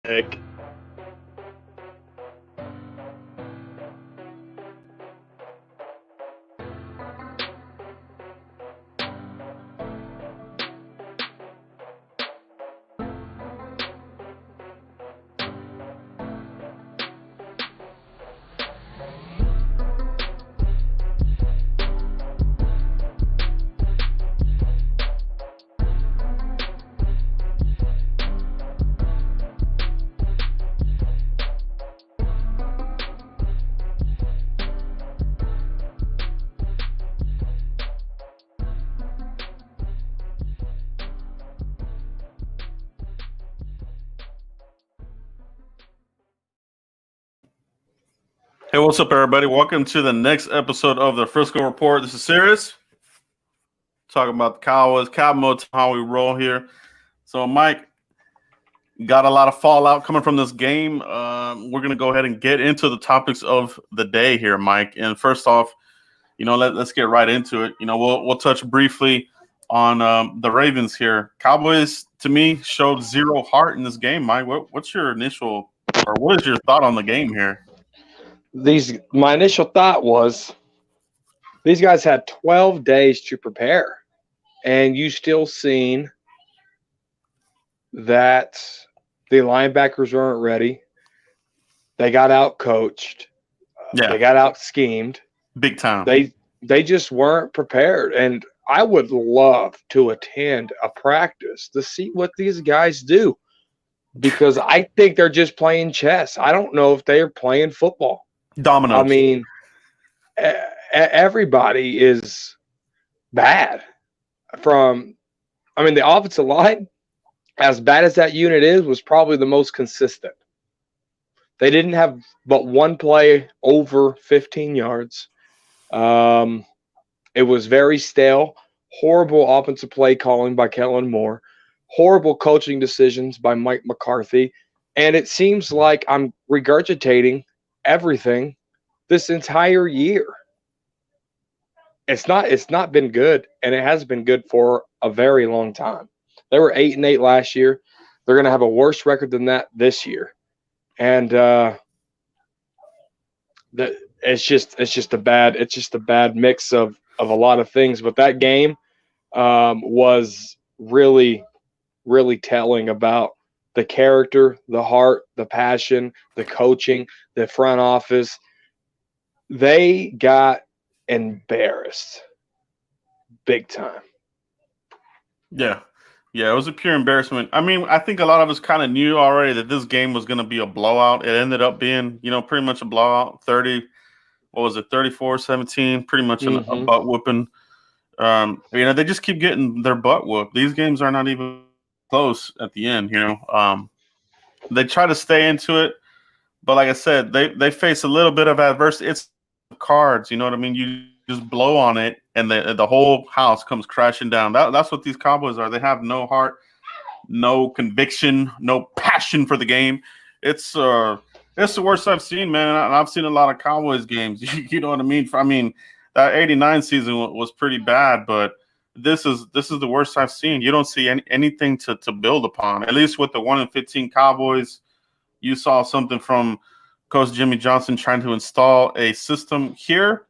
Heck. Hey, what's up, everybody? Welcome to the next episode of the Frisco Report. This is Sirius, talking about the Cowboys, Cow mode, how we roll here. So, Mike, got a lot of fallout coming from this game. We're going to go ahead and get into the topics of the day here, Mike. And first off, let's get right into it. We'll touch briefly on the Ravens here. Cowboys, to me, showed zero heart in this game, Mike. What's your initial, or what is your thought on the game here? My initial thought was these guys had 12 days to prepare, and you still seen that the linebackers weren't ready. They got out coached. They got out schemed. Big time. They just weren't prepared, and I would love to attend a practice to see what these guys do, because I think they're just playing chess. I don't know if they are playing football. Dominoes. I mean, everybody is bad. The offensive line, as bad as that unit is, was probably the most consistent. They didn't have but one play over 15 yards. It was very stale. Horrible offensive play calling by Kellen Moore. Horrible coaching decisions by Mike McCarthy. And it seems like I'm regurgitating everything this entire year. It's not been good, and it has been good for a very long time. They were 8-8 last year. They're going to have a worse record than that this year, and it's just a bad mix of a lot of things. But that game was really, really telling about the character, the heart, the passion, the coaching, the front office. They got embarrassed big time. Yeah, it was a pure embarrassment. I mean, I think a lot of us kind of knew already that this game was going to be a blowout. It ended up being, pretty much a blowout. 34-17, pretty much a butt whooping. They just keep getting their butt whooped. These games are not even close at the end, They try to stay into it, but like I said, they face a little bit of adversity. It's cards, you know what I mean? You just blow on it, and the whole house comes crashing down. That's what these Cowboys are. They have no heart, no conviction, no passion for the game. It's the worst I've seen, man. And I've seen a lot of Cowboys games. You know what I mean? That '89 season was pretty bad, but this is the worst I've seen. You don't see anything to build upon. At least with the 1-15 Cowboys, you saw something from Coach Jimmy Johnson trying to install a system. Here,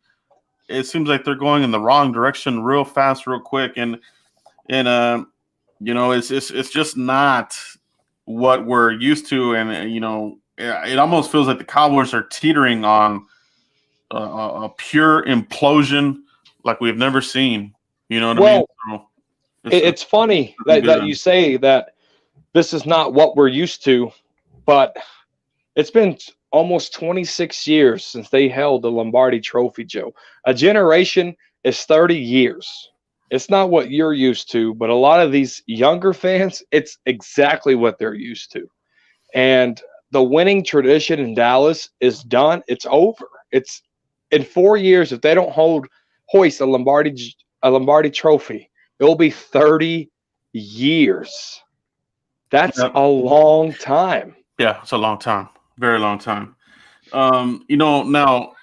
it seems like they're going in the wrong direction real fast, real quick, and it's just not what we're used to, and it almost feels like the Cowboys are teetering on a pure implosion like we've never seen. You know what I mean? So it's funny that you say that this is not what we're used to, but it's been almost 26 years since they held the Lombardi Trophy, Joe. A generation is 30 years. It's not what you're used to, but a lot of these younger fans, it's exactly what they're used to. And the winning tradition in Dallas is done. It's over. It's in 4 years, if they don't hoist a Lombardi Trophy, it will be 30 years. That's a long time. Yeah, it's a long time. Very long time. Now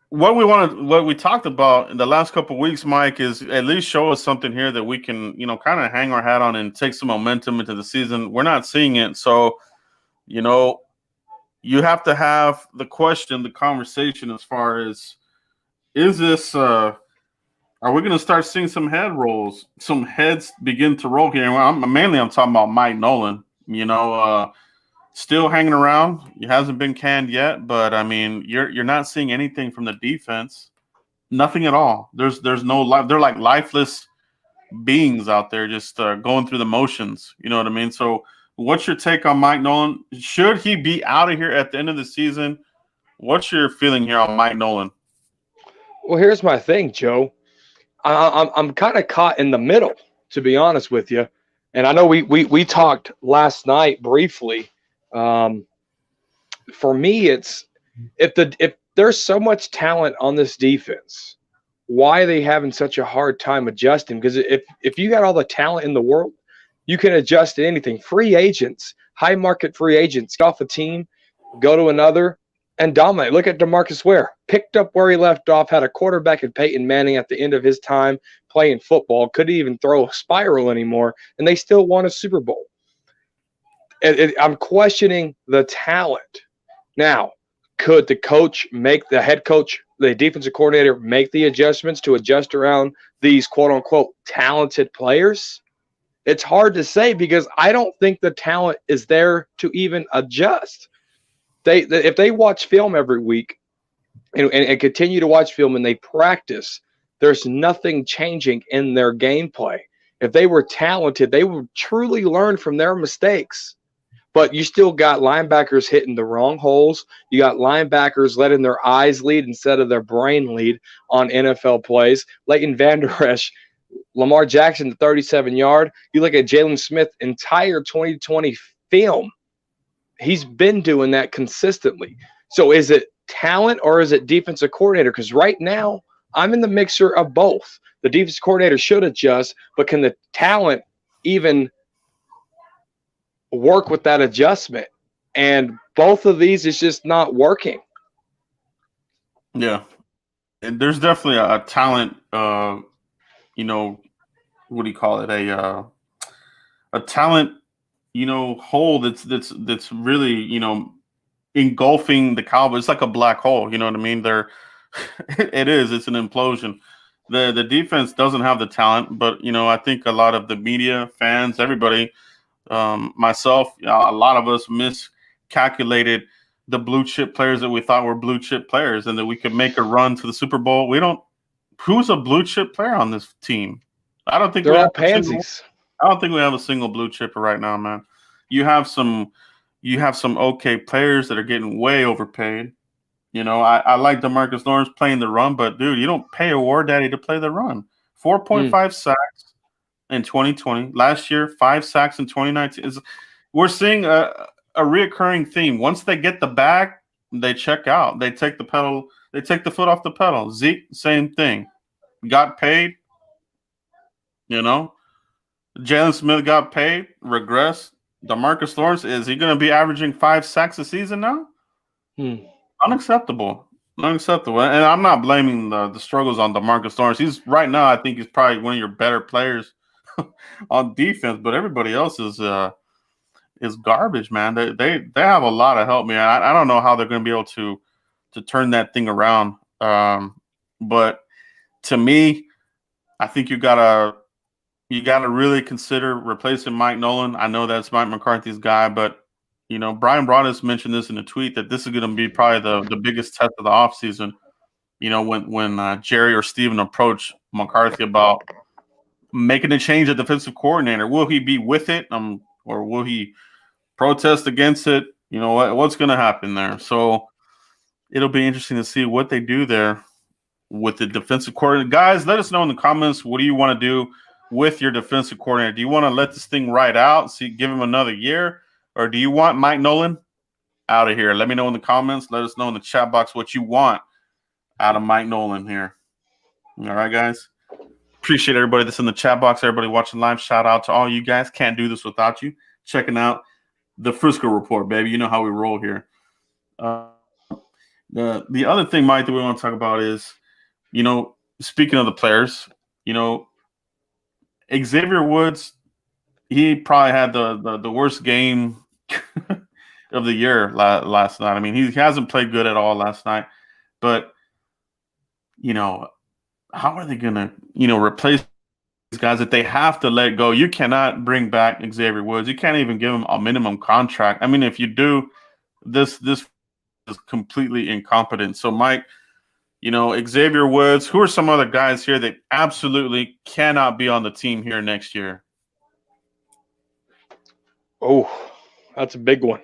what we talked about in the last couple of weeks, Mike, is at least show us something here that we can, kind of hang our hat on and take some momentum into the season. We're not seeing it. So you know, you have to have the question, the conversation as far as, is this are we going to start seeing some head rolls, some heads begin to roll here? I'm talking about Mike Nolan. Still hanging around. He hasn't been canned yet, but I mean, you're not seeing anything from the defense. Nothing at all. There's no life. They're like lifeless beings out there, just going through the motions. You know what I mean? So, what's your take on Mike Nolan? Should he be out of here at the end of the season? What's your feeling here on Mike Nolan? Well, here's my thing, Joe. I'm kind of caught in the middle, to be honest with you. And I know we talked last night briefly. For me, it's if there's so much talent on this defense, why are they having such a hard time adjusting? Because if you got all the talent in the world, you can adjust to anything. Free agents, high market free agents, get off a team, go to another, and dominate. Look at DeMarcus Ware. Picked up where he left off, had a quarterback in Peyton Manning at the end of his time playing football, couldn't even throw a spiral anymore, and they still won a Super Bowl. I'm questioning the talent. Now, could the coach make the head coach, the defensive coordinator, make the adjustments to adjust around these quote-unquote talented players? It's hard to say because I don't think the talent is there to even adjust. If they watch film every week and continue to watch film and they practice, there's nothing changing in their gameplay. If they were talented, they would truly learn from their mistakes. But you still got linebackers hitting the wrong holes. You got linebackers letting their eyes lead instead of their brain lead on NFL plays. Leighton Vander Esch, Lamar Jackson, the 37-yard. You look at Jalen Smith's entire 2020 film. He's been doing that consistently. So is it talent or is it defensive coordinator? Because right now, I'm in the mixture of both. The defensive coordinator should adjust, but can the talent even work with that adjustment? And both of these is just not working. Yeah. And there's definitely a talent, what do you call it? A talent, hole that's really, engulfing the Cowboys. It's like a black hole. You know what I mean? It's an implosion. The defense doesn't have the talent, but I think a lot of the media, fans, everybody, myself, a lot of us miscalculated the blue chip players that we thought were blue chip players and that we could make a run to the Super Bowl. Who's a blue chip player on this team? I don't think they're all pansies. I don't think we have a single blue chipper right now, man. You have some okay players that are getting way overpaid. I like DeMarcus Lawrence playing the run, but dude, you don't pay a war daddy to play the run. 4.5 sacks in 2020. Last year, 5 sacks in 2019. We're seeing a reoccurring theme. Once they get the bag, they check out. They take the foot off the pedal. Zeke, same thing. Got paid. Jalen Smith got paid, regressed. DeMarcus Lawrence, is he going to be averaging 5 sacks a season now? Unacceptable. And I'm not blaming the struggles on DeMarcus Lawrence. Right now, I think he's probably one of your better players on defense, but everybody else is garbage, man. They have a lot of help, man. I don't know how they're going to be able to turn that thing around. But to me, I think you gotta really consider replacing Mike Nolan. I know that's Mike McCarthy's guy, but Brian Broaddus mentioned this in a tweet that this is going to be probably the biggest test of the offseason. When Jerry or Steven approach McCarthy about making a change at defensive coordinator, will he be with it, or will he protest against it? What's going to happen there? So it'll be interesting to see what they do there with the defensive coordinator. Guys, let us know in the comments, what do you want to do with your defensive coordinator? Do you want to let this thing ride out, give him another year, or do you want Mike Nolan out of here? Let me know in the comments. Let us know in the chat box what you want out of Mike Nolan here. All right, guys. Appreciate everybody that's in the chat box, everybody watching live. Shout out to all you guys. Can't do this without you. Checking out the Frisco report, baby. You know how we roll here. The other thing, Mike, that we want to talk about is, speaking of the players, Xavier Woods, he probably had the worst game of the year last night. I mean, he hasn't played good at all last night, but how are they going to, replace these guys that they have to let go? You cannot bring back Xavier Woods. You can't even give him a minimum contract. I mean, if you do, this is completely incompetent. So, Mike, Xavier Woods, who are some other guys here that absolutely cannot be on the team here next year? Oh, that's a big one.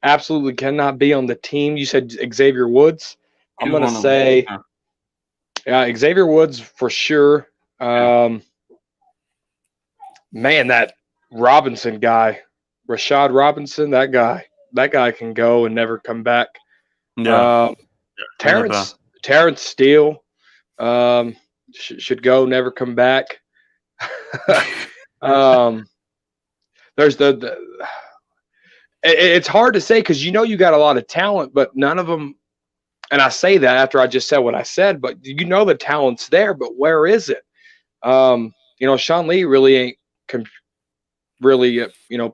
Absolutely cannot be on the team. You said Xavier Woods. I'm going to say, Xavier Woods for sure. Man, that Robinson guy, Rashad Robinson, that guy can go and never come back. Yeah. Terrence Steele should go, never come back. There's it's hard to say because you got a lot of talent, but none of them. And I say that after I just said what I said, but the talent's there, but where is it? Sean Lee really ain't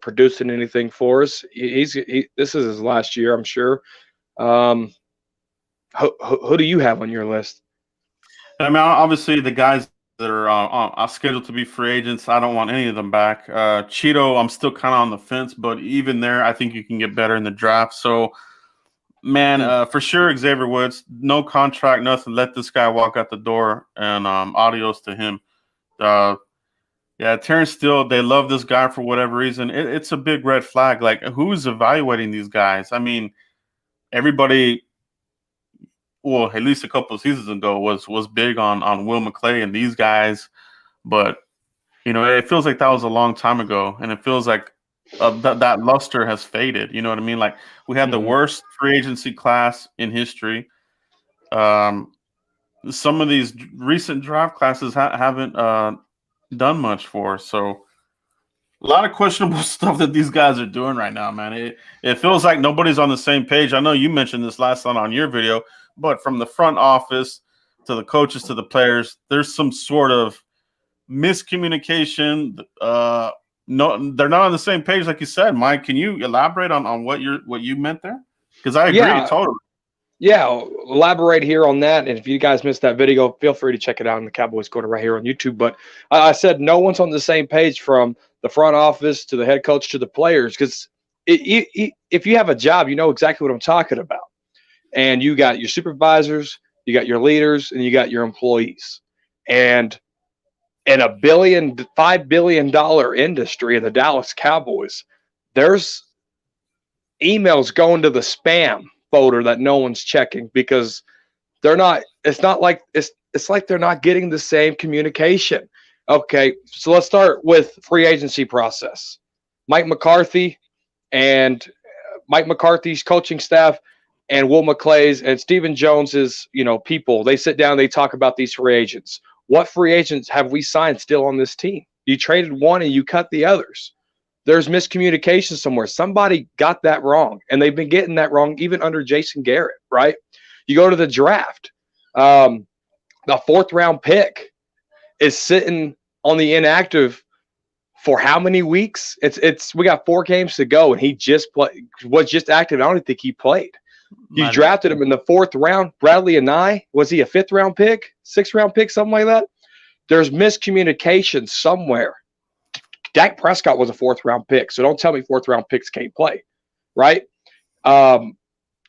producing anything for us. This is his last year, I'm sure. Who do you have on your list? I mean, obviously the guys that are scheduled to be free agents, I don't want any of them back. Cheeto, I'm still kind of on the fence, but even there, I think you can get better in the draft. So, man, for sure, Xavier Woods, no contract, nothing. Let this guy walk out the door, and adios to him. Terrence Steele, they love this guy for whatever reason. It's a big red flag. Like, who's evaluating these guys? I mean, everybody, well, at least a couple of seasons ago was big on Will McClay and these guys, but it feels like that was a long time ago, and it feels like that luster has faded. You know what I mean? Like, we had the worst free agency class in history. Some of these recent draft classes haven't done much for. So a lot of questionable stuff that these guys are doing right now, man. It feels like nobody's on the same page. I know you mentioned this last night on your video, but from the front office to the coaches to the players, there's some sort of miscommunication. No, they're not on the same page, like you said. Mike, can you elaborate on what you meant there? Because I agree totally. Yeah, elaborate here on that. And if you guys missed that video, feel free to check it out in the Cowboys Corner right here on YouTube. But I said no one's on the same page from the front office to the head coach to the players, because if you have a job, you know exactly what I'm talking about. And you got your supervisors, you got your leaders, and you got your employees. And in a $5 billion industry in the Dallas Cowboys, there's emails going to the spam folder that no one's checking because they're not. It's not like it's like they're not getting the same communication. Okay, so let's start with free agency process. Mike McCarthy and Mike McCarthy's coaching staff and Will McClay's and Stephen Jones's, people, they sit down, they talk about these free agents. What free agents have we signed still on this team? You traded one and you cut the others. There's miscommunication somewhere. Somebody got that wrong, and they've been getting that wrong even under Jason Garrett, right? You go to the draft. The fourth-round pick is sitting on the inactive for how many weeks? We got 4 games to go, and he was just active. I don't even think he played. You drafted him in the 4th round. Bradley Anae, was he a 5th-round pick, 6th-round pick, something like that? There's miscommunication somewhere. Dak Prescott was a 4th-round pick, so don't tell me 4th-round picks can't play, right?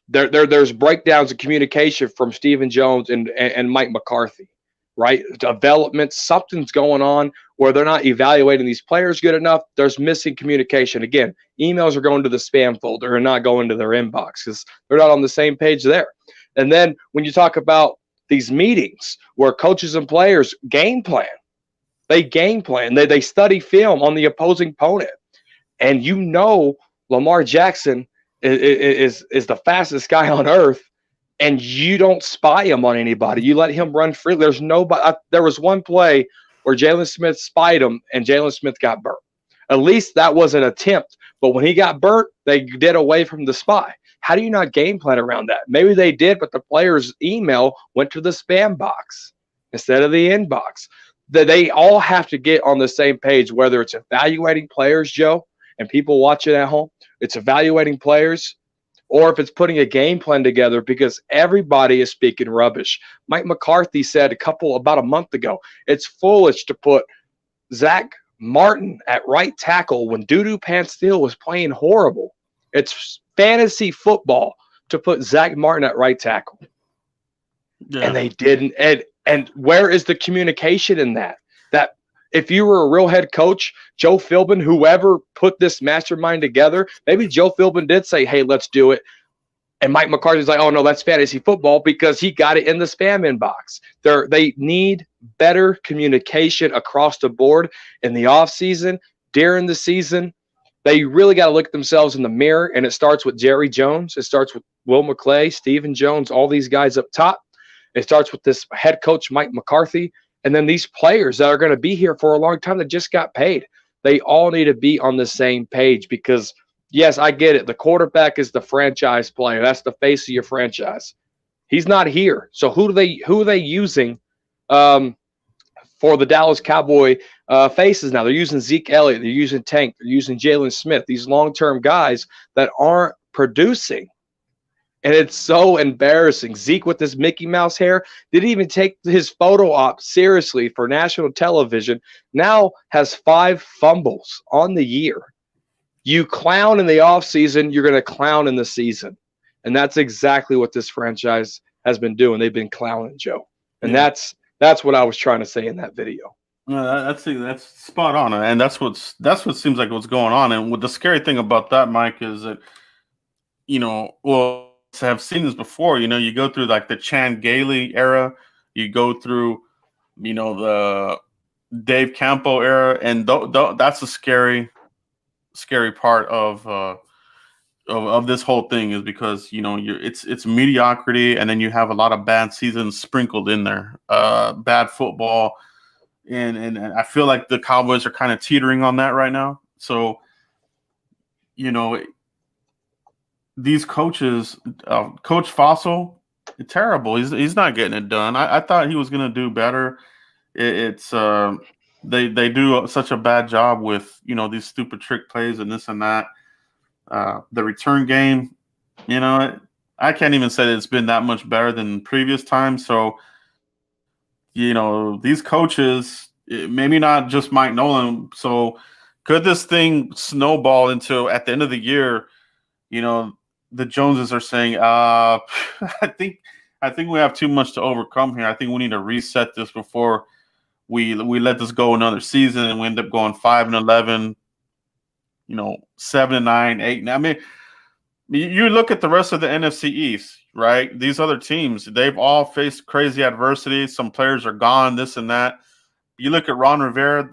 There's breakdowns of communication from Stephen Jones and Mike McCarthy, right? Development, something's going on where they're not evaluating these players good enough. There's missing communication. Again, emails are going to the spam folder and not going to their inbox because they're not on the same page there. And then when you talk about these meetings where coaches and players game plan, they game plan, they study film on the opposing opponent. And Lamar Jackson is the fastest guy on earth, and you don't spy him on anybody. You let him run free. There's nobody. There was one play where Jalen Smith spied him, and Jalen Smith got burnt. At least that was an attempt. But when he got burnt, they did away from the spy. How do you not game plan around that? Maybe they did, but the player's email went to the spam box instead of the inbox. They all have to get on the same page, whether it's evaluating players, Joe, and people watching at home, it's evaluating players, or if it's putting a game plan together, because everybody is speaking rubbish. Mike McCarthy said about a month ago, it's foolish to put Zach Martin at right tackle when Dudu Pants-Steele was playing horrible. It's fantasy football to put Zach Martin at right tackle. Yeah. And they didn't. And where is the communication in that? That if you were a real head coach, Joe Philbin, whoever put this mastermind together, maybe Joe Philbin did say, hey, let's do it. And Mike McCarthy's like, oh, no, that's fantasy football because he got it in the spam inbox. They need better communication across the board in the offseason, during the season. They really got to look at themselves in the mirror, and it starts with Jerry Jones. It starts with Will McClay, Stephen Jones, all these guys up top. It starts with this head coach, Mike McCarthy, and then these players that are going to be here for a long time that just got paid. They all need to be on the same page because, yes, I get it. The quarterback is the franchise player. That's the face of your franchise. He's not here. So who are they using for the Dallas Cowboy faces now? They're using Zeke Elliott. They're using Tank. They're using Jalen Smith, these long-term guys that aren't producing. And it's so embarrassing. Zeke with his Mickey Mouse hair didn't even take his photo op seriously for national television. Now has 5 fumbles on the year. You clown in the offseason, you're going to clown in the season. And that's exactly what this franchise has been doing. They've been clowning, Joe. And that's what I was trying to say in that video. That's spot on. And that's what seems like what's going on. And what the scary thing about that, Mike, is that, have seen this before. You go through like the Chan Gailey era, you go through, the Dave Campo era, and that's a scary part of this whole thing is because it's mediocrity, and then you have a lot of bad seasons sprinkled in there, bad football, and I feel like the Cowboys are kind of teetering on that right now. So, these coaches, Coach Fossil, terrible. He's not getting it done. I thought he was going to do better. They do such a bad job with these stupid trick plays and this and that. The return game, I can't even say that it's been that much better than previous times. So, these coaches, maybe not just Mike Nolan. So, could this thing snowball into at the end of the year? The Joneses are saying, I think we have too much to overcome here. I think we need to reset this before we let this go another season and we end up going 5-11, 7-9, 8. I mean, you look at the rest of the NFC East, right? These other teams, they've all faced crazy adversity. Some players are gone, this and that. You look at Ron Rivera,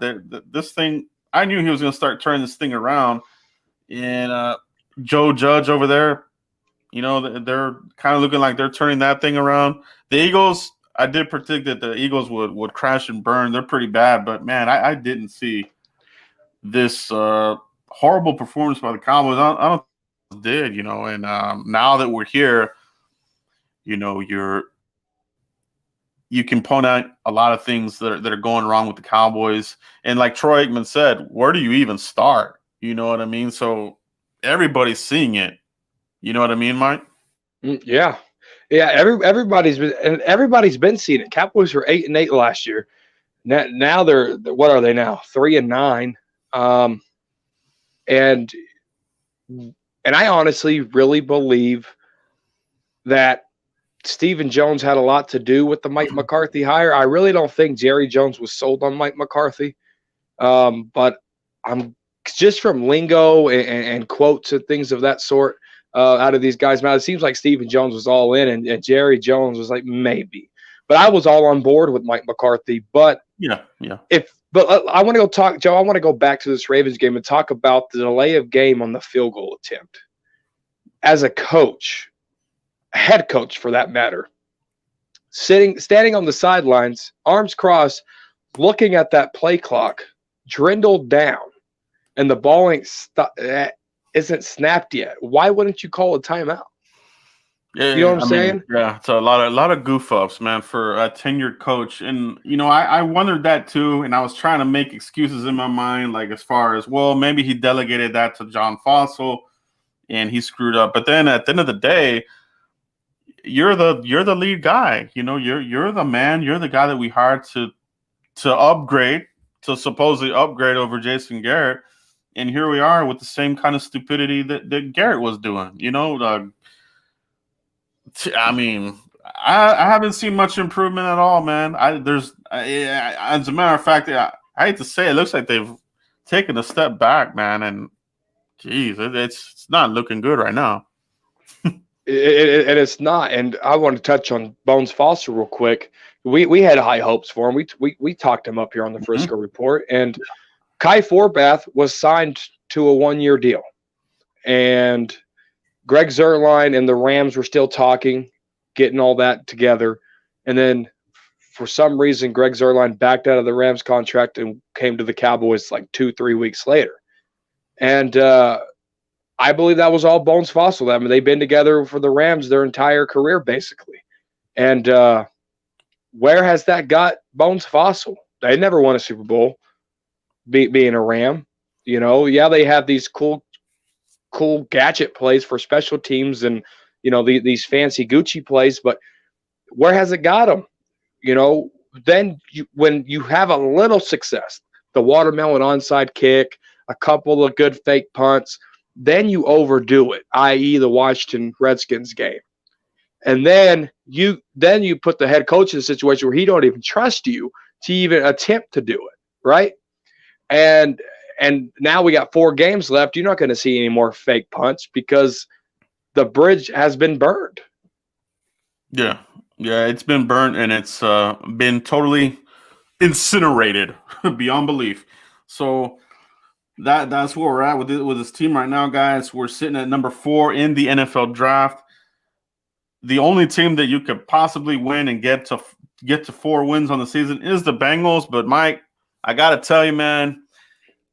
this thing, I knew he was going to start turning this thing around. And Joe Judge over there, they're kind of looking like they're turning that thing around. The Eagles, I did predict that the Eagles would crash and burn. They're pretty bad, but man, I didn't see this horrible performance by the Cowboys. I don't think it did, and now that we're here, you can point out a lot of things that are going wrong with the Cowboys. And like Troy Aikman said, where do you even start? You know what I mean? So everybody's seeing it. You know what I mean, Mike? Yeah. Everybody's been seeing it. Cowboys were 8-8 last year. Now they're what are they now? 3-9. And I honestly really believe that Stephen Jones had a lot to do with the Mike McCarthy hire. I really don't think Jerry Jones was sold on Mike McCarthy. But I'm just from lingo and quotes and things of that sort out of these guys' mouths. It seems like Stephen Jones was all in, and Jerry Jones was like maybe. But I was all on board with Mike McCarthy. But yeah. But I want to go talk, Joe. I want to go back to this Ravens game and talk about the delay of game on the field goal attempt. As a coach, head coach for that matter, standing on the sidelines, arms crossed, looking at that play clock, dwindled down, and the ball isn't snapped yet. Why wouldn't you call a timeout? Yeah, you know what I'm saying? Yeah, it's a lot of goof ups, man, for a tenured coach. And I wondered that too, and I was trying to make excuses in my mind, like as far as, well, maybe he delegated that to John Fossil. and he screwed up. But then at the end of the day, you're the lead guy. You know, you're the man. You're the guy that we hired to upgrade, to supposedly upgrade over Jason Garrett. And here we are with the same kind of stupidity that Garrett was doing. You know, I mean, I haven't seen much improvement at all, man. As a matter of fact, I hate to say it, looks like they've taken a step back, man. And geez, it's not looking good right now. And it's not. And I want to touch on Bones Foster real quick. We had high hopes for him. We talked him up here on the Frisco Report, and Kai Forbath was signed to a 1-year deal, and Greg Zuerlein and the Rams were still talking, getting all that together, and then for some reason Greg Zuerlein backed out of the Rams contract and came to the Cowboys like 2-3 weeks later, and I believe that was all Bones Foster. I mean, they've been together for the Rams their entire career basically, and where has that got Bones Foster? They never won a Super Bowl. Being a Ram, you know, yeah, they have these cool gadget plays for special teams and, you know, these fancy Gucci plays, but where has it got them? You know, then when you have a little success, the watermelon onside kick, a couple of good fake punts, then you overdo it, i.e. the Washington Redskins game. And then you put the head coach in a situation where he don't even trust you to even attempt to do it, right? And now we got 4 games left. You're not going to see any more fake punts because the bridge has been burned. Yeah, it's been burnt, and it's been totally incinerated beyond belief. So that's where we're at with this team right now, guys. We're sitting at number 4 in the NFL draft. The only team that you could possibly win and get to 4 wins on the season is the Bengals. But Mike, I got to tell you, man,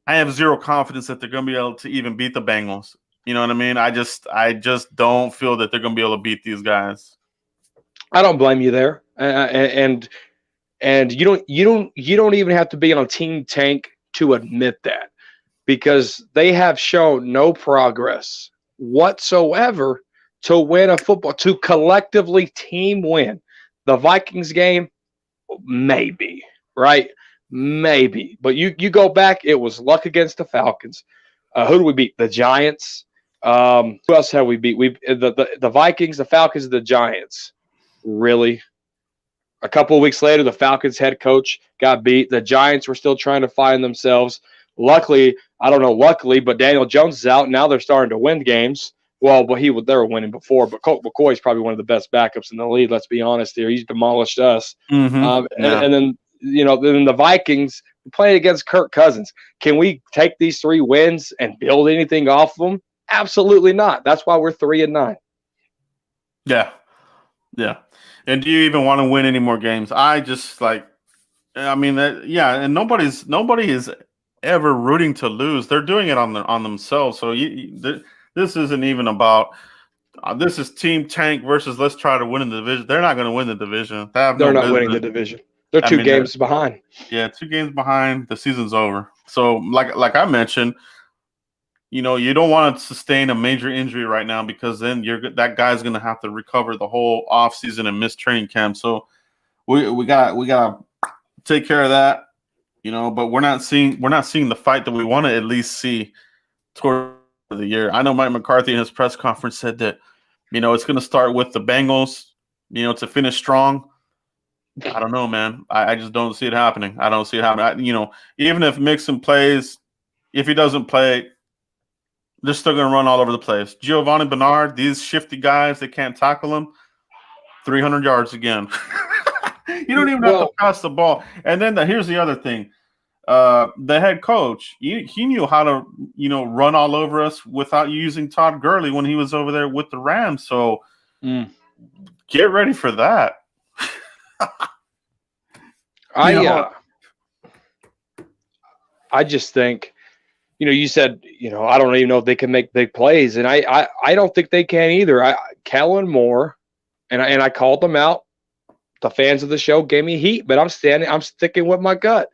I have zero confidence that they're going to be able to even beat the Bengals. You know what I mean? I just don't feel that they're going to be able to beat these guys. I don't blame you there. And you don't even have to be on Team Tank to admit that, because they have shown no progress whatsoever to win a football, to collectively team win. The Vikings game, maybe, right? Maybe. But you go back, it was luck against the Falcons. Who do we beat? The Giants. Who else have we beat? The Vikings, the Falcons, the Giants. Really? A couple of weeks later, the Falcons head coach got beat. The Giants were still trying to find themselves. Luckily, but Daniel Jones is out. Now they're starting to win games. Well, but they were winning before. But Colt McCoy's probably one of the best backups in the league. Let's be honest here. He's demolished us. And then, you know, then the Vikings playing against Kirk Cousins. Can we take these 3 wins and build anything off of them? Absolutely not. That's why we're 3-9. Yeah. And do you even want to win any more games? And nobody is ever rooting to lose. They're doing it on themselves. So this isn't even about this is Team Tank versus let's try to win in the division. They're not going to win the division. They're not winning the division. They're 2 games behind. Yeah, 2 games behind. The season's over. So like I mentioned, you know, you don't want to sustain a major injury right now, because then that guy's going to have to recover the whole offseason and miss training camp. So we gotta take care of that, you know. But we're not seeing the fight that we want to at least see toward the year. I know Mike McCarthy in his press conference said that, you know, it's going to start with the Bengals, you know, to finish strong. I don't know, man. I just don't see it happening. I don't see it happening. You know, even if Mixon plays, if he doesn't play, they're still going to run all over the place. Giovanni Bernard, these shifty guys, they can't tackle him. 300 yards again. You don't even have to pass the ball. And then here's the other thing. The head coach, he knew how to, you know, run all over us without using Todd Gurley when he was over there with the Rams. So get ready for that. I just think, you know, you said, you know, I don't even know if they can make big plays, and I don't think they can either. Kellen Moore, and I called them out. The fans of the show gave me heat, but I'm sticking with my gut.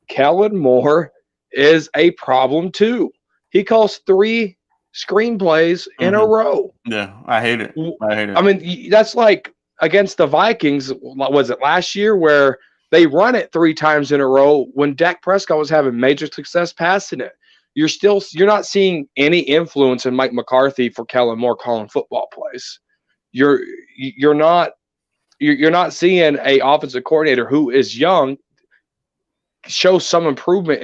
Kellen Moore is a problem too. He calls 3 screenplays in a row. Yeah, I hate it. I mean, that's like against the Vikings. Was it last year where they run it 3 times in a row when Dak Prescott was having major success passing it? You're not seeing any influence in Mike McCarthy for Kellen Moore calling football plays. You're not seeing a offensive coordinator who is young show some improvement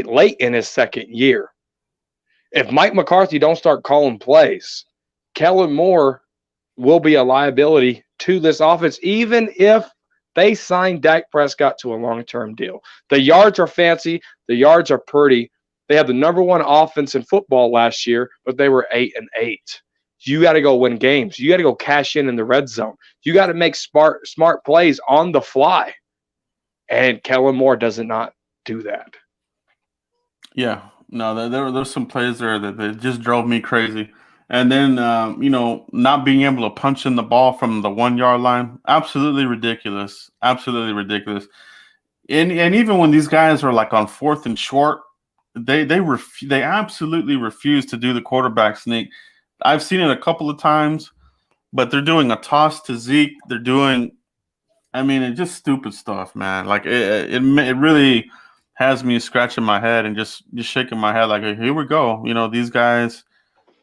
late in his second year. If Mike McCarthy don't start calling plays, Kellen Moore will be a liability to this offense, even if they sign Dak Prescott to a long-term deal. The yards are fancy. The yards are pretty. They had the number 1 offense in football last year, but they were 8-8. You got to go win games. You got to go cash in the red zone. You got to make smart plays on the fly. And Kellen Moore does not do that. Yeah. No, there's some plays there that just drove me crazy. And then, not being able to punch in the ball from the 1-yard line, absolutely ridiculous. Absolutely ridiculous. And even when these guys are like on 4th and short, they absolutely refuse to do the quarterback sneak. I've seen it a couple of times, but they're doing a toss to Zeke. They're doing, it's just stupid stuff, man. Like it really has me scratching my head and just shaking my head like, here we go. These guys,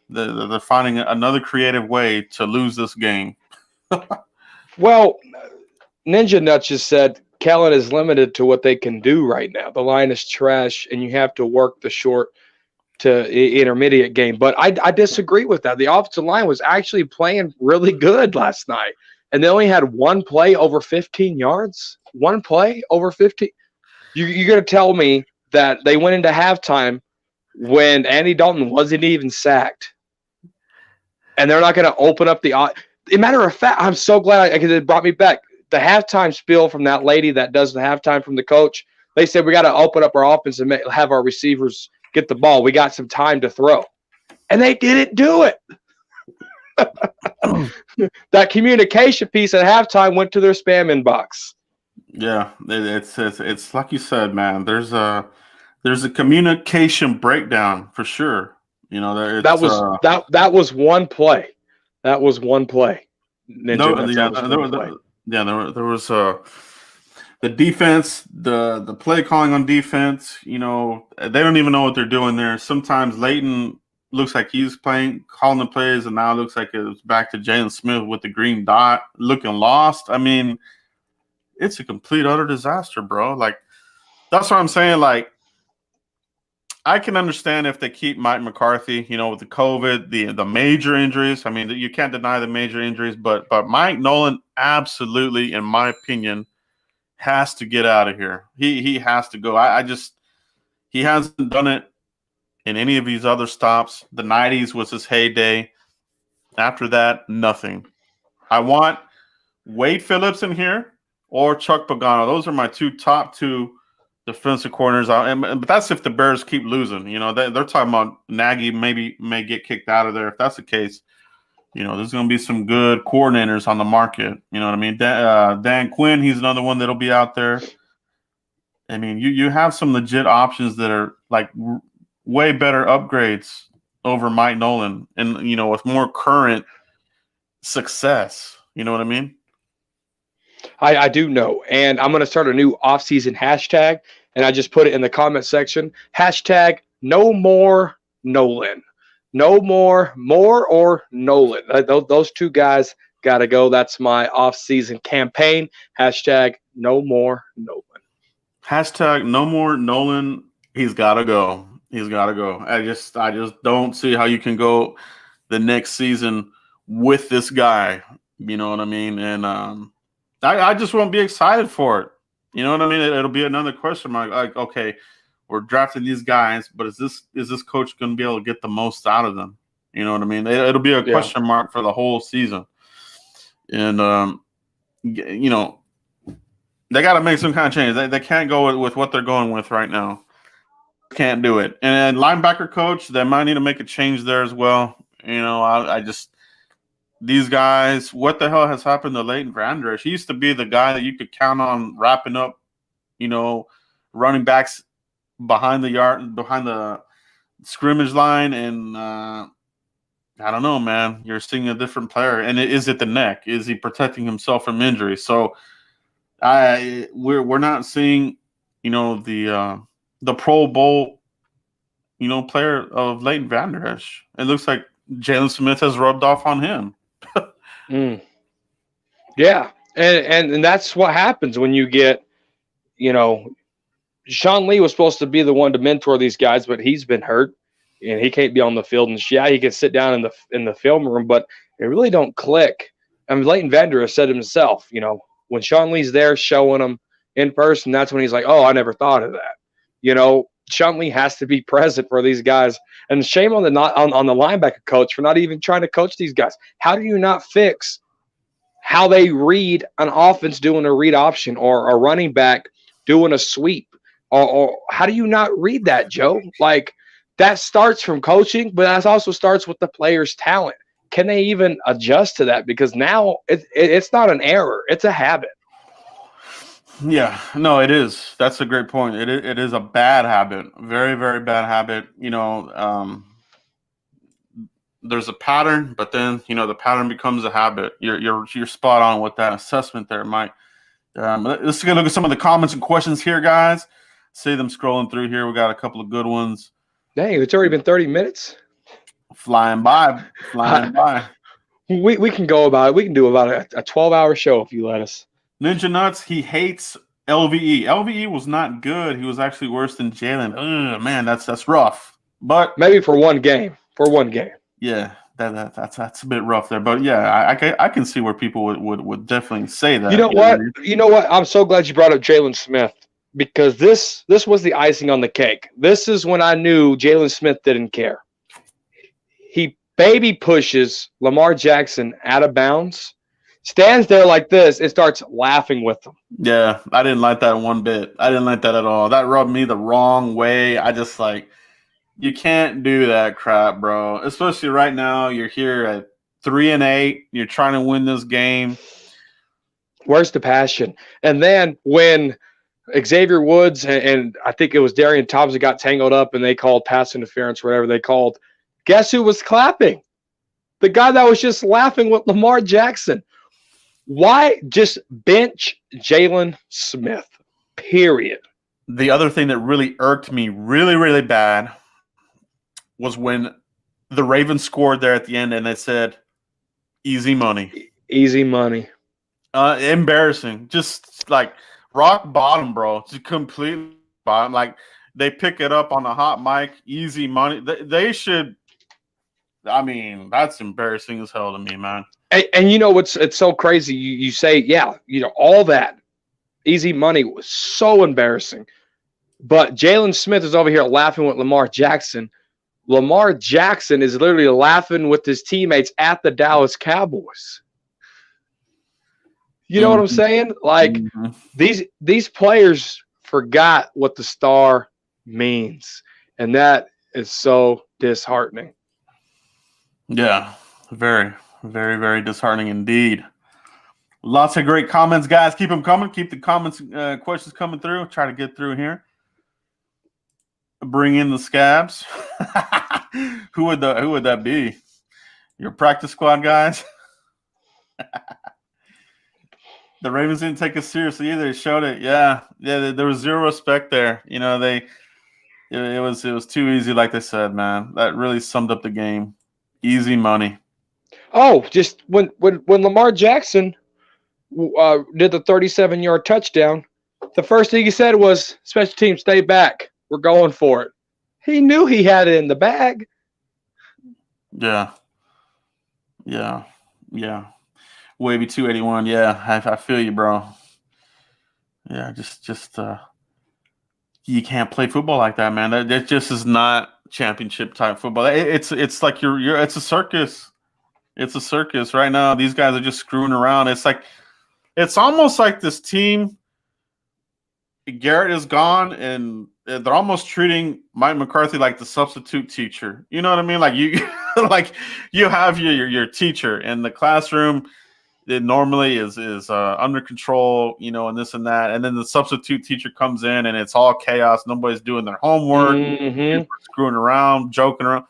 they're finding another creative way to lose this game. Well, Ninja Nut just said Kellen is limited to what they can do right now. The line is trash, and you have to work the short to intermediate game. But I disagree with that. The offensive line was actually playing really good last night, and they only had one play over 15 yards. One play over 15. You're going to tell me that they went into halftime when Andy Dalton wasn't even sacked, and they're not going to open up the – matter of fact, I'm so glad because it brought me back. The halftime spiel from that lady that does the halftime from the coach, they said we got to open up our offense and have our receivers get the ball. We got some time to throw. And they didn't do it. That communication piece at halftime went to their spam inbox. Yeah, it's like you said, man. There's a communication breakdown for sure. That was one play. That was one play. There was the defense, the play calling on defense. They don't even know what they're doing there. Sometimes Leighton looks like he's calling the plays, and now it looks like it's back to Jalen Smith with the green dot, looking lost. It's a complete utter disaster, bro. Like, that's what I'm saying. Like, I can understand if they keep Mike McCarthy, with the COVID, the major injuries. You can't deny the major injuries, but Mike Nolan absolutely, in my opinion, has to get out of here. He has to go. He hasn't done it in any of these other stops. The 90s was his heyday. After that, nothing. I want Wade Phillips in here or Chuck Pagano. Those are my top two defensive corners. But that's if the Bears keep losing. They're talking about Nagy may get kicked out of there. If that's the case, there's going to be some good coordinators on the market. You know what I mean? Dan Quinn, he's another one that'll be out there. You have some legit options that are like way better upgrades over Mike Nolan and, with more current success. You know what I mean? I do know. And I'm going to start a new offseason hashtag, and I just put it in the comment section. Hashtag no more Nolan. No more or Nolan. Those two guys got to go. That's my offseason campaign. Hashtag no more Nolan. Hashtag no more Nolan. He's got to go. He's got to go. I just don't see how you can go the next season with this guy. You know what I mean? And I just won't be excited for it. You know what I mean? It'll be another question mark. Like, okay, we're drafting these guys, but is this coach going to be able to get the most out of them? You know what I mean? It'll be a question mark for the whole season. And they got to make some kind of change. They can't go with what they're going with right now. Can't do it. And linebacker coach, they might need to make a change there as well. These guys, what the hell has happened to Leighton Vander? He used to be the guy that you could count on wrapping up, running backs behind the scrimmage line and I don't know, man. You're seeing a different player, and is it the neck? Is he protecting himself from injury? So, we're not seeing, the Pro Bowl, player of Leighton Vander Esch. It looks like Jalen Smith has rubbed off on him. Yeah, and that's what happens when you get, Sean Lee was supposed to be the one to mentor these guys, but he's been hurt and he can't be on the field. And yeah, he can sit down in the film room, but they really don't click. I mean, Leighton Vander has said himself, when Sean Lee's there showing him in person, that's when he's like, oh, I never thought of that. Sean Lee has to be present for these guys. And shame on the linebacker coach for not even trying to coach these guys. How do you not fix how they read an offense doing a read option or a running back doing a sweep? Or how do you not read that, Joe? Like, that starts from coaching, but that also starts with the player's talent. Can they even adjust to that? Because now it's not an error. It's a habit. Yeah, no, it is. That's a great point. It is a bad habit. Very, very bad habit. There's a pattern, but then, the pattern becomes a habit. You're spot on with that assessment there, Mike. Let's take a look at some of the comments and questions here, guys. See them scrolling through here. We got a couple of good ones. Dang, it's already been 30 minutes. Flying by. We can go about it. We can do about a 12-hour show if you let us. Ninja Nuts, he hates LVE. LVE was not good. He was actually worse than Jalen. Man, that's rough. But maybe for one game. Yeah, that's a bit rough there. But yeah, I can see where people would definitely say that. You know what? I'm so glad you brought up Jalen Smith, because this was the icing on the cake. This is when I knew Jalen Smith didn't care. He baby pushes Lamar Jackson out of bounds, stands there like this, and starts laughing with him. Yeah, I didn't like that one bit. I didn't like that at all. That rubbed me the wrong way. I just you can't do that crap, bro. Especially right now, you're here at 3-8. You're trying to win this game. Where's the passion? And then when Xavier Woods and I think it was Darian Thompson got tangled up and they called pass interference, whatever they called, guess who was clapping? The guy that was just laughing with Lamar Jackson. Why just bench Jalen Smith? Period. The other thing that really irked me really, really bad was when the Ravens scored there at the end and they said, easy money. Easy money. Embarrassing. Just like rock bottom, bro. Just completely bottom. Like, they pick it up on the hot mic, easy money. They should. I mean, that's embarrassing as hell to me, man. And it's so crazy. You say, yeah, all that easy money was so embarrassing. But Jalen Smith is over here laughing with Lamar Jackson. Lamar Jackson is literally laughing with his teammates at the Dallas Cowboys. You know what I'm saying? Like, these players forgot what the star means, and that is so disheartening. Yeah, very, very, very disheartening indeed. Lots of great comments, guys. Keep them coming. Keep the comments, questions coming through. Try to get through here. Bring in the scabs. Who would that be? Your practice squad guys? The Ravens didn't take us seriously either. They showed it. Yeah. There was zero respect there. It was too easy, like they said, man. That really summed up the game. Easy money. Oh, just when Lamar Jackson did the 37-yard touchdown, the first thing he said was, "Special teams, stay back. We're going for it." He knew he had it in the bag. Yeah. Wavy 281. Yeah, I feel you, bro. Yeah, just you can't play football like that, man. That just is not championship type football. It's like it's a circus. It's a circus right now. These guys are just screwing around. It's almost like this team. Garrett is gone, and they're almost treating Mike McCarthy like the substitute teacher. You know what I mean? Like you have your teacher in the classroom. It normally is under control, and this and that. And then the substitute teacher comes in, and it's all chaos. Nobody's doing their homework, screwing around, joking around.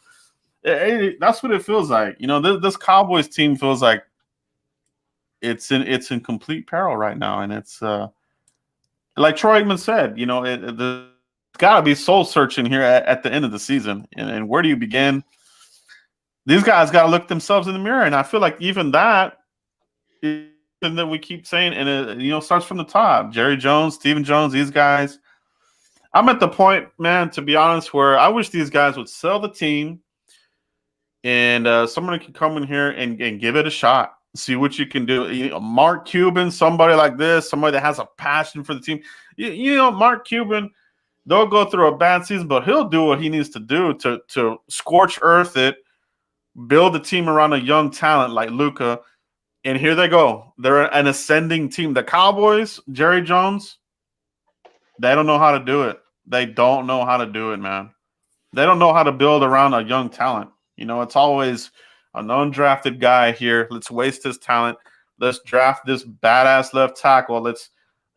That's what it feels like. This Cowboys team feels like it's in complete peril right now, and it's like Troy Aikman said. There's got to be soul searching here at the end of the season, and where do you begin? These guys got to look themselves in the mirror, and I feel like even that is something that we keep saying, and it starts from the top. Jerry Jones, Stephen Jones, these guys. I'm at the point, man, to be honest, where I wish these guys would sell the team, and somebody could come in here and give it a shot, see what you can do. Mark Cuban, somebody like this, somebody that has a passion for the team. Mark Cuban, they'll go through a bad season, but he'll do what he needs to do to scorch earth it, build a team around a young talent like Luka, and here they go. They're an ascending team. The Cowboys, Jerry Jones, they don't know how to do it. They don't know how to do it, man. They don't know how to build around a young talent. It's always an undrafted guy here. Let's waste his talent. Let's draft this badass left tackle. Let's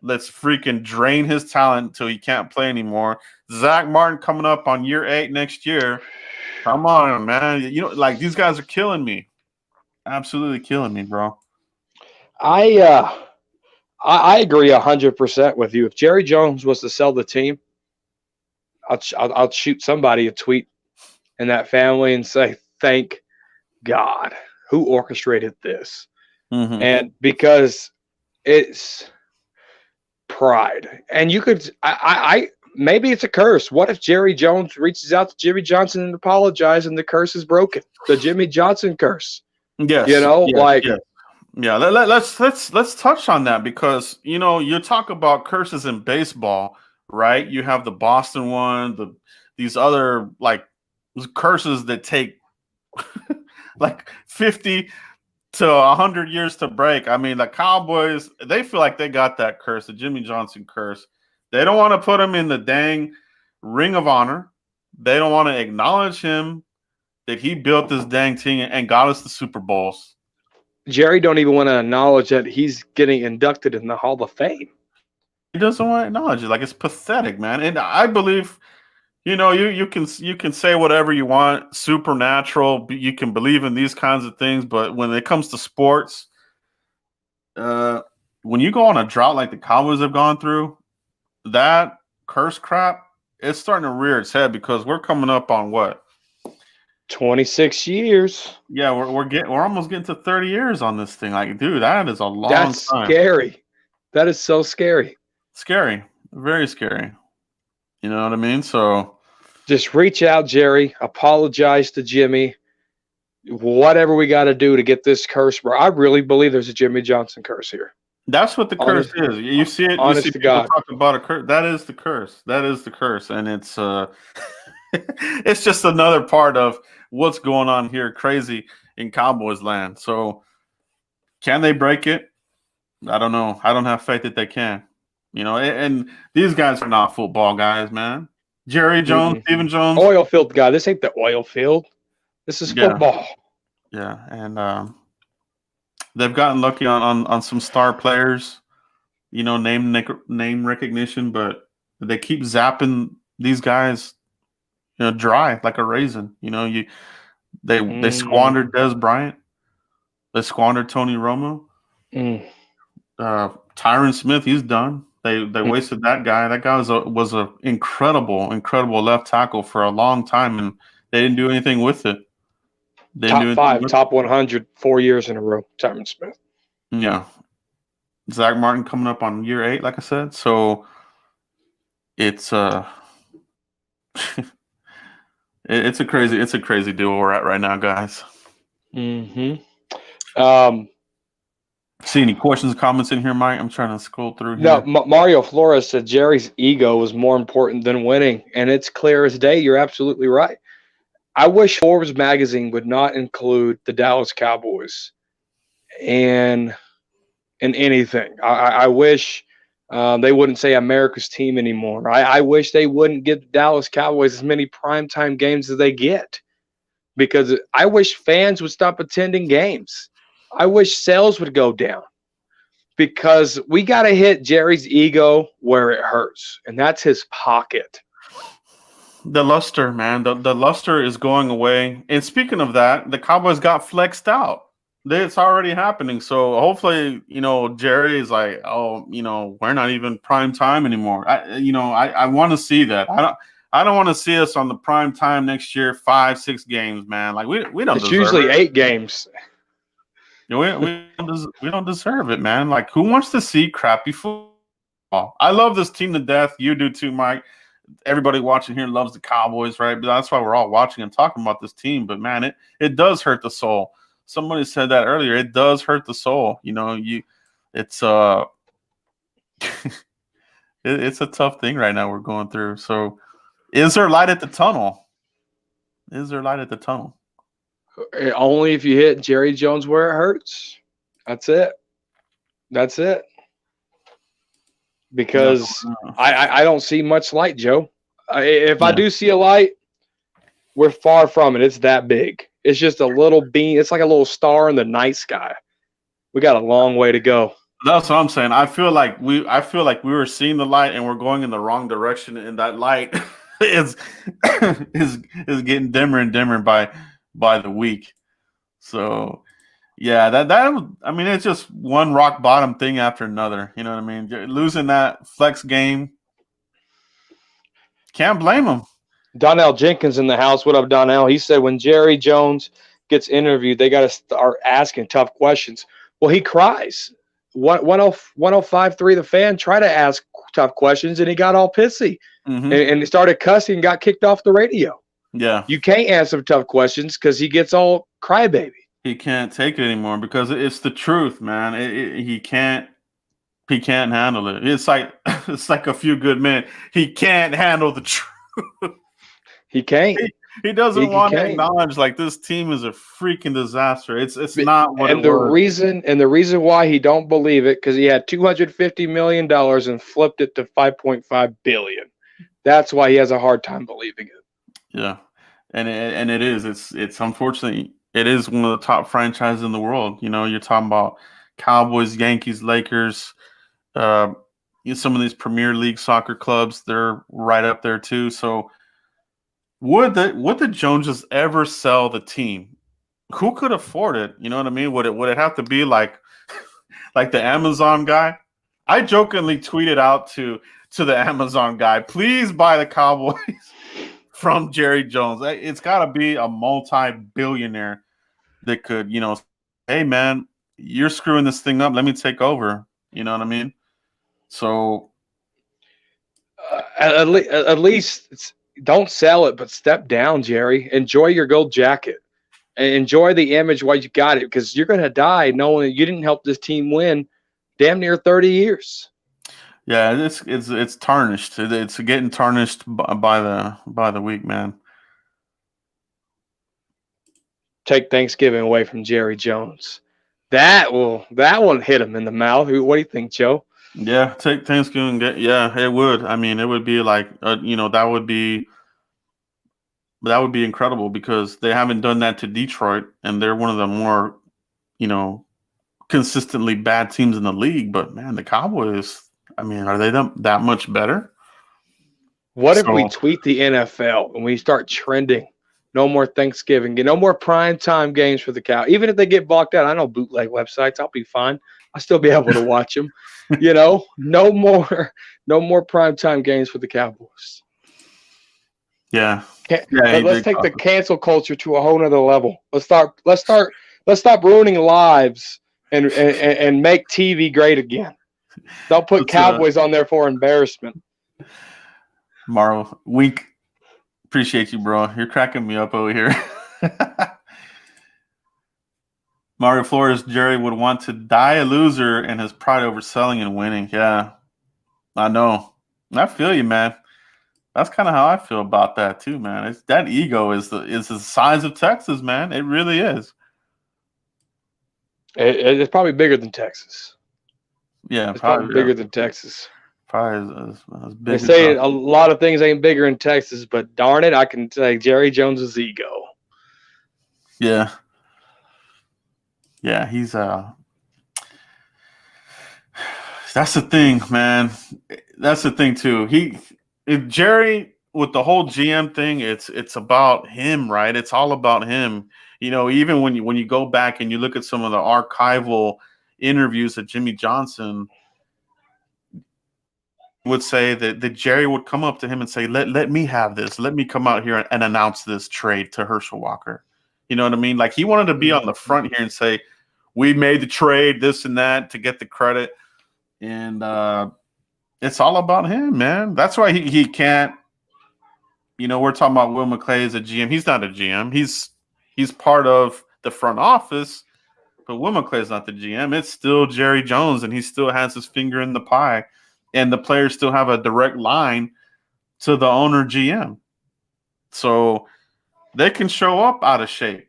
freaking drain his talent until he can't play anymore. Zach Martin coming up on year 8 next year. Come on, man. These guys are killing me. Absolutely killing me, bro. I agree 100% with you. If Jerry Jones was to sell the team, I'll shoot somebody a tweet in that family and say, thank God who orchestrated this. Mm-hmm. And because it's pride. And you could, maybe it's a curse. What if Jerry Jones reaches out to Jimmy Johnson and apologizes and the curse is broken? The Jimmy Johnson curse. Yes. Yeah. Let's touch on that because, you talk about curses in baseball, right? You have the Boston one, these other curses that take 50 to 100 years to break. I mean, the Cowboys, they feel like they got that curse, the Jimmy Johnson curse. They don't want to put him in the dang Ring of Honor. They don't want to acknowledge him that he built this dang team and got us the Super Bowls. Jerry don't even want to acknowledge that he's getting inducted in the Hall of Fame. He doesn't want to acknowledge it. It's pathetic, man. And I believe, you can say whatever you want, supernatural. You can believe in these kinds of things, but when it comes to sports, when you go on a drought like the Cowboys have gone through, that curse crap, it's starting to rear its head because we're coming up on what? 26 years. Yeah, we're almost getting to 30 years on this thing. Dude, that is a long time. That's scary. That is so scary. Scary. Very scary. You know what I mean? So just reach out, Jerry. Apologize to Jimmy. Whatever we got to do to get this curse. Bro, I really believe there's a Jimmy Johnson curse here. That's what the curse is. You see it. Honest you see to God. Talk about a curse. That is the curse. That is the curse, and it's it's just another part of what's going on here, crazy in Cowboys land. So, can they break it? I don't know. I don't have faith that they can. And these guys are not football guys, man. Jerry Jones, Stephen Jones, oil field guy. This ain't the oil field. This is football. Yeah, and they've gotten lucky on some star players, name recognition, but they keep zapping these guys, dry like a raisin. They squandered Des Bryant, they squandered Tony Romo, Tyron Smith. He's done. They wasted that guy. That guy was a incredible left tackle for a long time, and they didn't do anything with it. Top 5, top 100, 4 years in a row. Tyron Smith. Yeah, Zach Martin coming up on year 8, like I said. So it's it's a crazy deal we're at right now, guys. See any questions, comments in here, Mike? I'm trying to scroll through here. No, Mario Flores said Jerry's ego was more important than winning, and it's clear as day. You're absolutely right. I wish Forbes magazine would not include the Dallas Cowboys in anything. I wish they wouldn't say America's team anymore. I wish they wouldn't give the Dallas Cowboys as many primetime games as they get, because I wish fans would stop attending games. I wish sales would go down, because we got to hit Jerry's ego where it hurts, and that's his pocket. The luster, man. The luster is going away. And speaking of that, the Cowboys got flexed out. It's already happening. So hopefully, Jerry is like, oh, we're not even prime time anymore. I want to see that. I don't want to see us on the prime time next year, 5-6 games, man. Like we don't. It's usually 8 games. We don't deserve it, man. Like, who wants to see crappy football? I love this team to death. You do too, Mike. Everybody watching here loves the Cowboys, right? But that's why we're all watching and talking about this team. But man, it does hurt the soul. Somebody said that earlier. It does hurt the soul. It's it's a tough thing right now we're going through. So, is there light at the tunnel? Is there light at the tunnel? Only if you hit Jerry Jones where it hurts. That's it. Because I don't see much light, Joe. If I do see a light, we're far from it. It's that big. It's just a little beam. It's like a little star in the night sky. We got a long way to go. That's what I'm saying. I feel like we were seeing the light and we're going in the wrong direction, and that light is getting dimmer and dimmer by the week. So yeah, I mean, it's just one rock bottom thing after another. You know what I mean? Losing that flex game, can't blame them. Donnell Jenkins in the house. What up, Donnell? He said when Jerry Jones gets interviewed, they got to start asking tough questions. Well, he cries. 105.3 The Fan tried to ask tough questions, and he got all pissy. And he started cussing and got kicked off the radio. Yeah. You can't answer tough questions because he gets all crybaby. He can't take it anymore because it's the truth, man. He can't handle it. It's like A Few Good Men. He can't handle the truth. He can't. He doesn't want to acknowledge like this team is a freaking disaster. It's not what and it the was. The reason why he don't believe it because he had $250 million and flipped it to $5.5 billion. That's why he has a hard time believing it. Yeah, and it is. It's unfortunately it is one of the top franchises in the world. You're talking about Cowboys, Yankees, Lakers. Some of these Premier League soccer clubs, they're right up there too. So. Would the Joneses ever sell the team? Who could afford it? You know what I mean? Would it have to be like the Amazon guy? I jokingly tweeted out to the Amazon guy, please buy the Cowboys from Jerry Jones. It's got to be a multi-billionaire that could, hey man, you're screwing this thing up. Let me take over. You know what I mean? So at least it's. Don't sell it, but step down, Jerry. Enjoy your gold jacket. And enjoy the image while you got it because you're going to die knowing that you didn't help this team win damn near 30 years. Yeah, it's tarnished. It's getting tarnished by the week, man. Take Thanksgiving away from Jerry Jones. That one hit him in the mouth. What do you think, Joe? Yeah, take Thanksgiving. Yeah, it would. I mean, it would be like, that would be incredible because they haven't done that to Detroit, and they're one of the more, consistently bad teams in the league. But man, the Cowboys. I mean, are they that much better? What if we tweet the NFL and we start trending? No more Thanksgiving. No more primetime games for the Cow. Even if they get blocked out, I know bootleg websites. I'll be fine. I'll still be able to watch them. No more primetime games for the Cowboys. Yeah. Let's take the cancel culture to a whole nother level. Let's stop ruining lives and make TV great again. Don't put Cowboys on there for embarrassment. Morrow, wink. Appreciate you, bro. You're cracking me up over here. Mario Flores, Jerry would want to die a loser and his pride over selling and winning. Yeah, I know. I feel you, man. That's kind of how I feel about that too, man. That ego is the size of Texas, man. It really is. It's probably bigger than Texas. Yeah, it's probably bigger than Texas. Probably as big. They say a lot of things ain't bigger in Texas, but darn it, I can say Jerry Jones's ego. Yeah. Yeah, he's that's the thing, man. That's the thing too. If Jerry with the whole GM thing, it's about him, right? It's all about him. Even when you go back and you look at some of the archival interviews that Jimmy Johnson would say that Jerry would come up to him and say, let me have this. Let me come out here and announce this trade to Herschel Walker. You know what I mean? Like, he wanted to be on the front here and say, we made the trade, this and that, to get the credit. And it's all about him, man. That's why he can't. We're talking about Will McClay as a GM. He's not a GM. He's part of the front office, but Will McClay is not the GM. It's still Jerry Jones, and he still has his finger in the pie. And the players still have a direct line to the owner GM. So they can show up out of shape.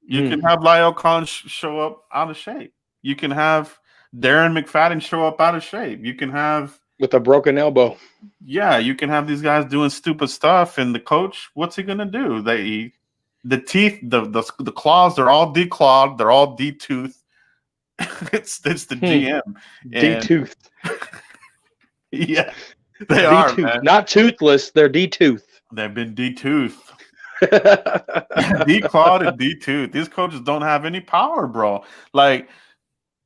You can have Lyle Collins show up out of shape. You can have Darren McFadden show up out of shape. You can have – with a broken elbow. Yeah, you can have these guys doing stupid stuff, and the coach, what's he going to do? The teeth, the claws, they're all declawed. They're all detoothed. It's the GM. Detoothed. Yeah, they are, man. Not toothless, they're detoothed. They've been detoothed. Declawed and detoothed. These coaches don't have any power, bro. Like,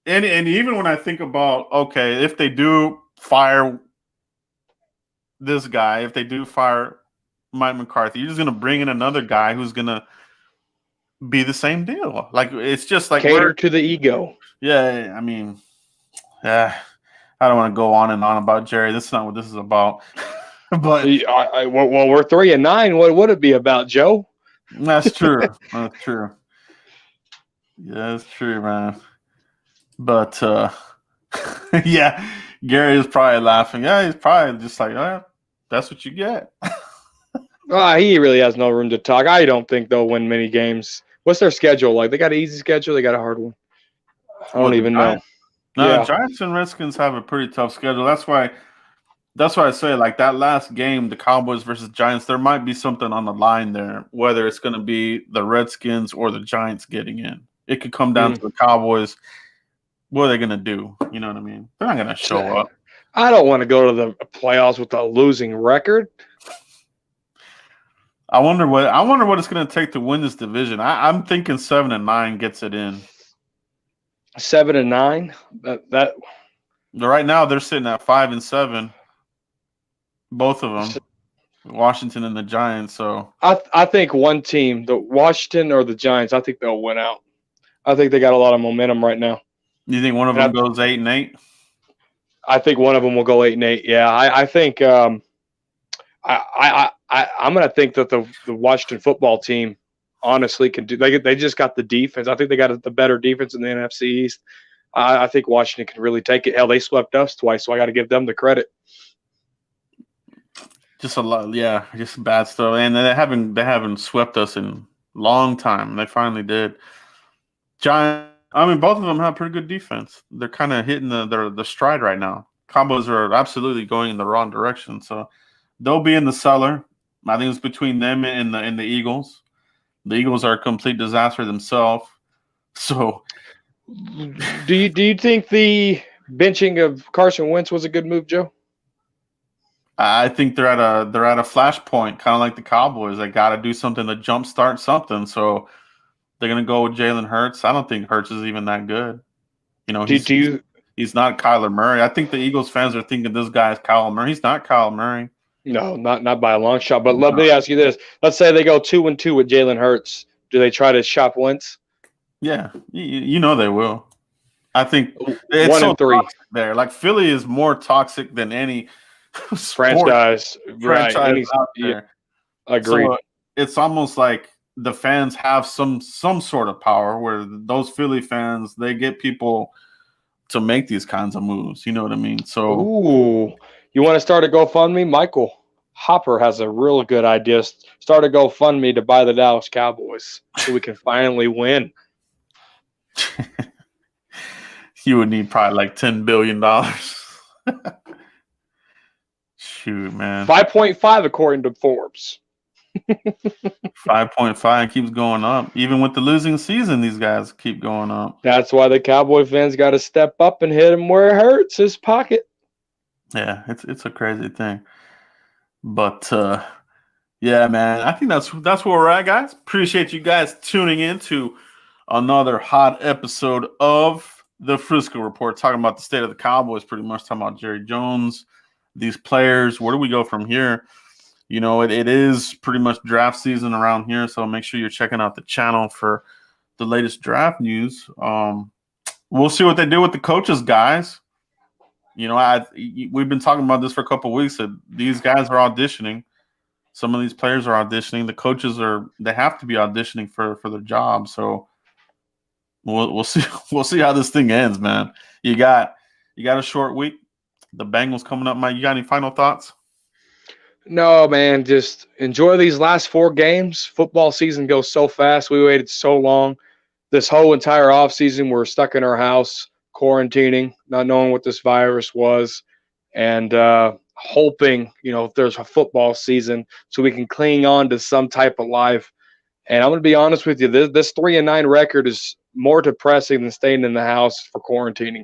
and even when I think about, okay, if they do fire this guy, if they do fire Mike McCarthy, you're just going to bring in another guy who's going to be the same deal. Like, it's just like cater to the ego. Yeah, I mean, I don't want to go on and on about Jerry. That's not what this is about. But well, we're 3-9. What would it be about, Joe? That's true. That's true. Yeah, that's true, man. But yeah, Gary is probably laughing. Yeah, he's probably just like, oh, that's what you get. He really has no room to talk. I don't think they'll win many games. What's their schedule like? They got an easy schedule. They got a hard one. I don't even know. No, Giants and Redskins have a pretty tough schedule. That's why I say, like, that last game, the Cowboys versus Giants, there might be something on the line there, whether it's going to be the Redskins or the Giants getting in. It could come down to the Cowboys. What are they going to do? You know what I mean? They're not going to show up. I don't want to go to the playoffs with a losing record. I wonder what it's going to take to win this division. I'm thinking 7-9 gets it in. 7-9. That right now they're sitting at 5-7. Both of them, Washington and the Giants. So I think one team, the Washington or the Giants, I think they'll win out. I think they got a lot of momentum right now. You think one of them goes 8-8? I think one of them will go 8-8. Yeah, I think I'm going to think that the Washington football team honestly can do. They just got the defense. I think they got the better defense in the NFC East. I think Washington can really take it. Hell, they swept us twice, so I got to give them the credit. Just a lot, yeah, just bad stuff. And they haven't swept us in a long time. They finally did. Giants. I mean, both of them have pretty good defense. They're kind of hitting the stride right now. Cowboys are absolutely going in the wrong direction, so they'll be in the cellar. I think it's between them and the Eagles. The Eagles are a complete disaster themselves. So, do you think the benching of Carson Wentz was a good move, Joe? I think they're at a flashpoint, kind of like the Cowboys. They got to do something to jumpstart something. So they're gonna go with Jalen Hurts. I don't think Hurts is even that good. He's not Kyler Murray. I think the Eagles fans are thinking this guy is Kyler Murray. He's not Kyler Murray. No, not by a long shot. But let me ask you this: let's say they go 2-2 with Jalen Hurts. Do they try to shop Wentz? Yeah, you know they will. I think it's 1-3 there. Like, Philly is more toxic than any franchise right out there. Agreed. So it's almost like the fans have some sort of power where those Philly fans, they get people to make these kinds of moves. You know what I mean? So, ooh, you want to start a GoFundMe? Michael Hopper has a real good idea. Start a GoFundMe to buy the Dallas Cowboys so we can finally win. You would need probably like $10 billion. Shoot, man. 5.5 according to Forbes. 5.5 keeps going up. Even with the losing season, these guys keep going up. That's why the Cowboy fans got to step up and hit him where it hurts, his pocket. Yeah, it's a crazy thing. But yeah, man, I think that's where we're at, guys. Appreciate you guys tuning in to another hot episode of the Frisco Report, talking about the state of the Cowboys, pretty much talking about Jerry Jones, these players. Where do we go from here? You know, it is pretty much draft season around here, so make sure you're checking out the channel for the latest draft news. We'll see what they do with the coaches, guys. You know, we've been talking about this for a couple of weeks. That these guys are auditioning. Some of these players are auditioning. The coaches they have to be auditioning for their job. So we'll see how this thing ends, man. You got a short week. The Bengals coming up, Mike. You got any final thoughts? No, man. Just enjoy these last 4 games. Football season goes so fast. We waited so long. This whole entire offseason, we're stuck in our house, quarantining, not knowing what this virus was, and hoping, if there's a football season so we can cling on to some type of life. And I'm going to be honest with you, this 3-9 record is more depressing than staying in the house for quarantining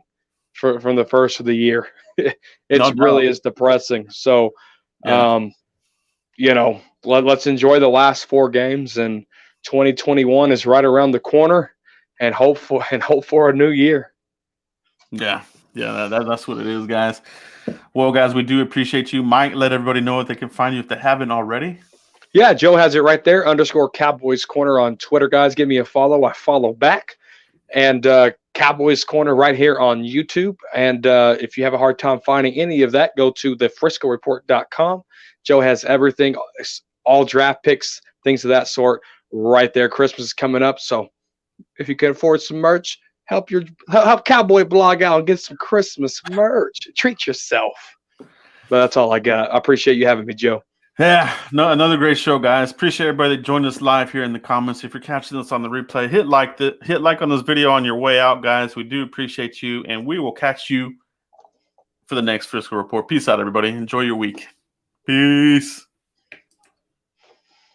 from the first of the year. Really is depressing. So, let's enjoy the last 4 games, and 2021 is right around the corner, and hope for a new year. Yeah, that's what it is, guys. Well, guys, we do appreciate you. Mike, let everybody know what they can find you if they haven't already. Yeah, Joe has it right there, _Cowboys Corner on Twitter, guys. Give me a follow. I follow back. And Cowboys Corner right here on YouTube. And if you have a hard time finding any of that, go to thefriscoreport.com. Joe has everything, all draft picks, things of that sort right there. Christmas is coming up, so if you can afford some merch, help Cowboy Blog out and get some Christmas merch. Treat yourself. But that's all I got. I appreciate you having me, Joe. Yeah, another great show, guys. Appreciate everybody that joined us live here in the comments. If you're catching us on the replay, hit like on this video on your way out, guys. We do appreciate you, and we will catch you for the next Frisco Report. Peace out, everybody. Enjoy your week. Peace.